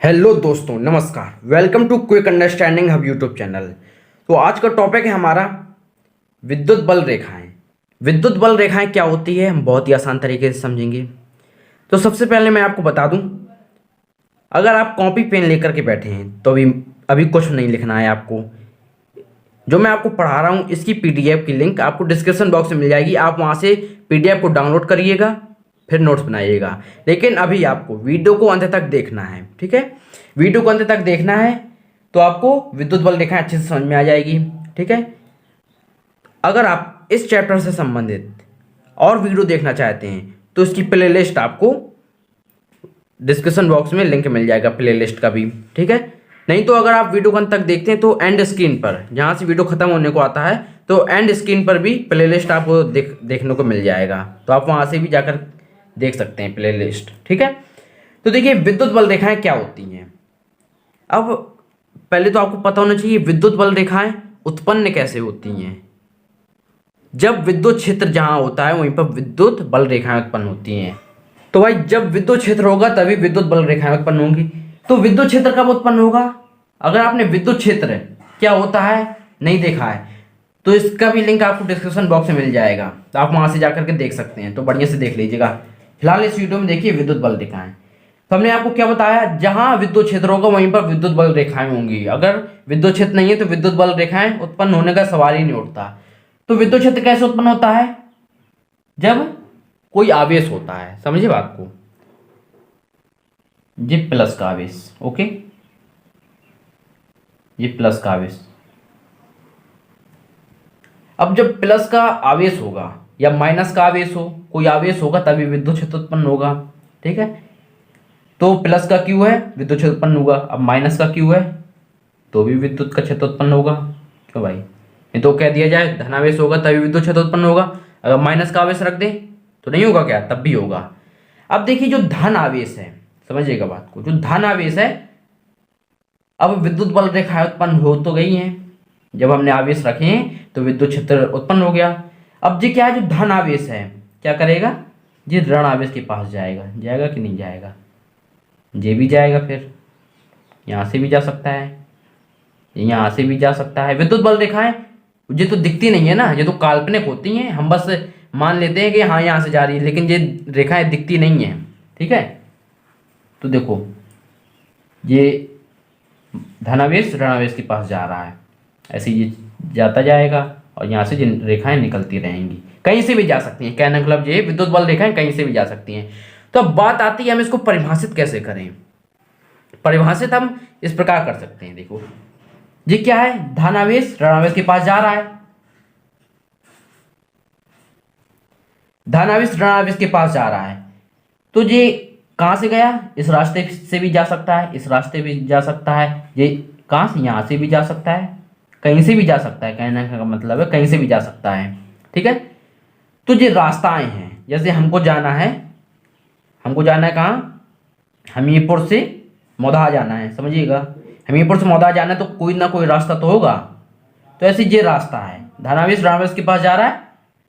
Hello दोस्तों, नमस्कार। Welcome to quick understanding hub YouTube channel. तो आज का टॉपिक है हमारा विद्युत बल रेखाएं। विद्युत बल रेखाएं क्या होती है, हम बहुत ही आसान तरीके से समझेंगे। तो सबसे पहले मैं आपको बता दूं, अगर आप कॉपी पेन लेकर के बैठे हैं तो अभी कुछ नहीं लिखना है आपको। जो मैं आपको पढ़ा रहा हूँ इसकी पीडीएफ की लिंक आपको डिस्क्रिप्शन बॉक्स में मिल जाएगी। आप वहाँ से पीडीएफ को डाउनलोड करिएगा, फिर नोट्स बनाइएगा। लेकिन अभी आपको वीडियो को अंत तक देखना है, ठीक है। वीडियो को अंत तक देखना है तो आपको विद्युत बल रेखाएं अच्छे से समझ में आ जाएगी, ठीक है। अगर आप इस चैप्टर से संबंधित और वीडियो देखना चाहते हैं तो इसकी प्लेलिस्ट आपको डिस्क्रिप्शन बॉक्स में लिंक मिल जाएगा, प्लेलिस्ट का भी, ठीक है। नहीं तो अगर आप वीडियो को अंत तक देखते हैं तो एंड स्क्रीन पर, जहाँ से वीडियो खत्म होने को आता है, तो एंड स्क्रीन पर भी प्लेलिस्ट आपको देखने को मिल जाएगा। तो आप वहाँ से भी जाकर देख सकते हैं प्लेलिस्ट, ठीक है। तो देखिए, विद्युत बल रेखाएं क्या होती हैं। अब पहले तो आपको पता होना चाहिए विद्युत बल रेखाएं उत्पन्न कैसे होती हैं। जब विद्युत क्षेत्र जहां होता है वहीं पर विद्युत बल रेखाएं उत्पन्न होती हैं। तो भाई, जब विद्युत क्षेत्र होगा तभी विद्युत बल रेखाएं उत्पन्न होंगी। तो विद्युत क्षेत्र कब उत्पन्न होगा? अगर आपने विद्युत क्षेत्र क्या होता है नहीं देखा है तो इसका भी लिंक आपको डिस्क्रिप्शन बॉक्स में मिल जाएगा, तो आप वहां से जाकर के देख सकते हैं। तो बढ़िया से देख लीजिएगा। फिलहाल इस वीडियो में देखिए विद्युत बल रेखाएं। तो हमने आपको क्या बताया, जहां विद्युत क्षेत्र होगा वहीं पर विद्युत बल रेखाएं होंगी। अगर विद्युत क्षेत्र नहीं है तो विद्युत बल रेखाएं उत्पन्न होने का सवाल ही नहीं उठता। तो विद्युत क्षेत्र कैसे उत्पन्न होता है? जब कोई आवेश होता है, समझिए बात को, ये प्लस का आवेश, ओके, ये प्लस का आवेश। अब जब प्लस का आवेश होगा या माइनस का आवेश हो, कोई आवेश होगा तभी विद्युत क्षेत्र उत्पन्न होगा, ठीक है। तो प्लस का क्यू है, विद्युत क्षेत्र उत्पन्न होगा। अब माइनस का क्यू है तो भी विद्युत का क्षेत्र उत्पन्न होगा। क्यों भाई, ये तो कह दिया जाए धनावेश होगा तभी विद्युत क्षेत्र उत्पन्न होगा। अगर माइनस का आवेश रख दे तो नहीं होगा क्या? तब भी होगा। अब देखिए, जो धन आवेश है, समझिएगा बात को, जो धन आवेश है, अब विद्युत बल रेखाएं उत्पन्न हो तो गई हैं। जब हमने आवेश रखे हैं तो विद्युत क्षेत्र उत्पन्न हो गया। अब ये क्या है, जो धन आवेश है क्या करेगा, ये ऋण आवेश के पास जाएगा। जाएगा कि नहीं जाएगा? ये भी जाएगा, फिर यहाँ से भी जा सकता है, यहाँ से भी जा सकता है। विद्युत बल रेखाएं ये तो दिखती नहीं है ना, ये तो काल्पनिक होती हैं। हम बस मान लेते हैं कि हाँ यहाँ से जा रही है, लेकिन ये रेखाएं दिखती नहीं है, ठीक है। तो देखो, ये धनावेश ऋणावेश के पास जा रहा है, ऐसे ये जाता जाएगा और यहाँ से जिन रेखाएं निकलती रहेंगी। कहीं से भी जा सकती हैं, कहने का मतलब ये विद्युत बल रेखाएं कहीं से भी जा सकती हैं। तो अब बात आती है हम इसको परिभाषित कैसे करें। परिभाषित हम इस प्रकार कर सकते हैं, देखो, ये क्या है, धनावेश ऋणावेश के पास जा रहा है। धनावेश ऋणावेश के पास जा रहा है तो ये कहां से गया? इस रास्ते से भी जा सकता है, इस रास्ते भी जा सकता है। ये कहां से? यहां से भी जा सकता है, कहीं से भी जा सकता है। कहने का मतलब है कहीं से भी जा सकता है, ठीक है। तो ये रास्ताएं हैं, जैसे हमको जाना है कहाँ? हमीरपुर से मौधा जाना है, समझिएगा। हमीरपुर से मौधा जाना है तो कोई ना कोई रास्ता तो होगा। तो ऐसे ये रास्ता है, धनावेश ऋणावेश के पास जा रहा है।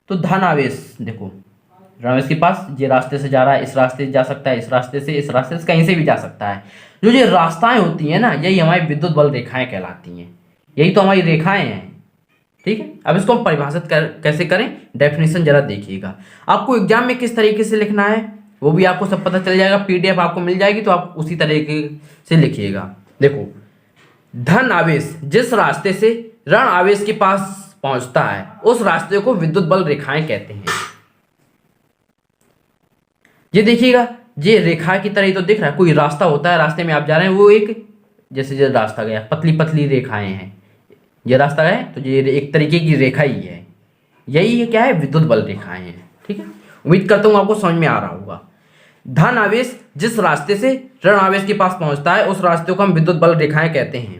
तो धनावेश देखो, ऋणावेश के पास ये रास्ते से जा रहा है, इस रास्ते से जा सकता है, इस रास्ते से कहीं से भी जा सकता है। जो ये रास्ताएं होती हैं ना, यही हमारी विद्युत बल रेखाएं कहलाती हैं। यही तो हमारी रेखाएं हैं, ठीक है। अब इसको हम परिभाषित कैसे करें, डेफिनेशन जरा देखिएगा। आपको एग्जाम में किस तरीके से लिखना है वो भी आपको सब पता चल जाएगा, पीडीएफ आपको मिल जाएगी, तो आप उसी तरीके से लिखिएगा। देखो, धन आवेश जिस रास्ते से ऋण आवेश के पास पहुंचता है उस रास्ते को विद्युत बल रेखाएं कहते हैं। ये देखिएगा, ये रेखा की तरह ही तो दिख रहा है। कोई रास्ता होता है, रास्ते में आप जा रहे हैं, वो एक जैसे जो रास्ता गया, पतली पतली रेखाएं हैं, ये रास्ता है तो ये एक तरीके की रेखा ही है। यही है क्या है, विद्युत बल रेखाएं हैं, ठीक है। उम्मीद करता हूं आपको समझ में आ रहा होगा। धन आवेश जिस रास्ते से ऋण आवेश के पास पहुंचता है उस रास्ते को हम विद्युत बल रेखाएं कहते हैं,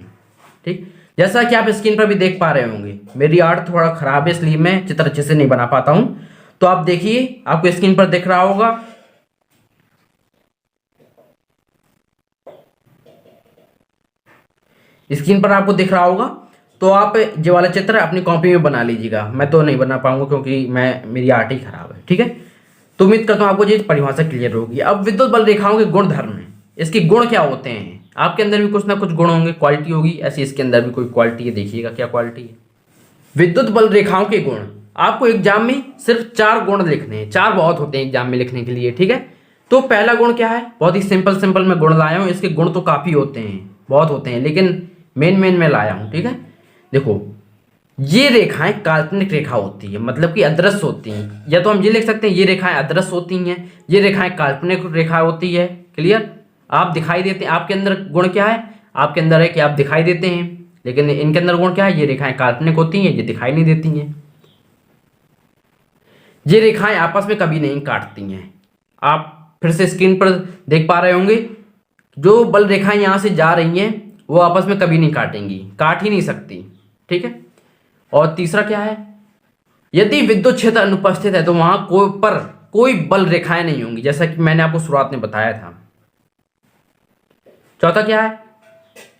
ठीक। जैसा कि आप स्क्रीन पर भी देख पा रहे होंगे, मेरी आर्ट थोड़ा खराब है इसलिए मैं चित्र अच्छे से नहीं बना पाता हूं। तो आप देखिए, आपको स्क्रीन पर दिख रहा होगा, स्क्रीन पर आपको दिख रहा होगा। तो आप ये वाला चित्र अपनी कॉपी में बना लीजिएगा। मैं तो नहीं बना पाऊंगा क्योंकि मेरी आर्ट ही खराब है, ठीक है। तो उम्मीद करता हूं आपको ये परिभाषा क्लियर होगी। अब विद्युत बल रेखाओं के गुण धर्म है, इसके गुण क्या होते हैं आपके अंदर भी कुछ ना कुछ गुण होंगे, क्वालिटी होगी, ऐसी इसके अंदर भी कोई क्वालिटी है। देखिएगा क्या क्वालिटी है। विद्युत बल रेखाओं के गुण। आपको एग्जाम में सिर्फ 4 गुण लिखने हैं, 4 बहुत होते हैं एग्जाम में लिखने के लिए, ठीक है। तो पहला गुण क्या है, बहुत ही सिंपल मैं गुण लाया हूँ। इसके गुण तो काफ़ी होते हैं, बहुत होते हैं, लेकिन मेन मैं लाया हूँ, ठीक है। देखो, ये रेखाएं काल्पनिक रेखा होती है, मतलब कि अदृश्य होती हैं। या तो हम ये लिख सकते हैं, ये रेखाएं अदृश्य होती हैं, ये रेखाएं काल्पनिक रेखा होती है। क्लियर। आप दिखाई देते हैं, आपके अंदर गुण क्या है, आपके अंदर है कि आप दिखाई देते हैं, लेकिन इनके अंदर गुण क्या है, ये रेखाएं काल्पनिक होती हैं, ये दिखाई नहीं देती हैं। ये रेखाएं आपस में कभी नहीं काटती हैं। आप फिर से स्क्रीन पर देख पा रहे होंगे, जो बल रेखाएं यहां से जा रही हैं वो आपस में कभी नहीं काटेंगी, काट ही नहीं सकती, ठीक है। और तीसरा क्या है, यदि विद्युत क्षेत्र अनुपस्थित है तो वहां कोई बल रेखाएं नहीं होंगी, जैसा कि मैंने आपको शुरुआत में बताया था। चौथा क्या है,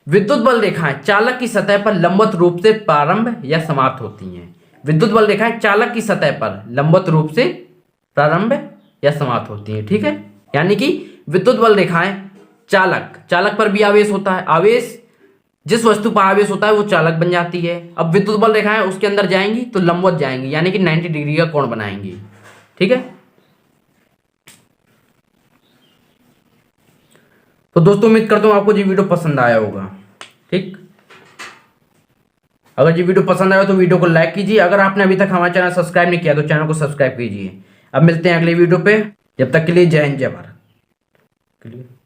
विद्युत बल रेखाएं चालक की सतह पर लंबवत रूप से प्रारंभ या समाप्त होती हैं। विद्युत बल रेखाएं चालक की सतह पर लंबवत रूप से प्रारंभ या समाप्त होती हैं, ठीक है। यानी कि विद्युत बल रेखाएं चालक पर भी आवेश होता है, आवेश जिस वस्तु पर आवेश होता है वो चालक बन जाती है। अब विद्युत बल रेखाएं उसके अंदर जाएंगी तो लंबवत जाएंगी, यानी कि 90 डिग्री का कोण बनाएंगी, ठीक है। तो दोस्तों, उम्मीद करता हूं आपको ये वीडियो पसंद आया होगा, ठीक। अगर ये वीडियो पसंद आया तो वीडियो को लाइक कीजिए। अगर आपने अभी तक हमारा चैनल सब्सक्राइब नहीं किया तो चैनल को सब्सक्राइब कीजिए। अब मिलते हैं अगले वीडियो पे, जब तक के लिए जय हिंद, जय भारत।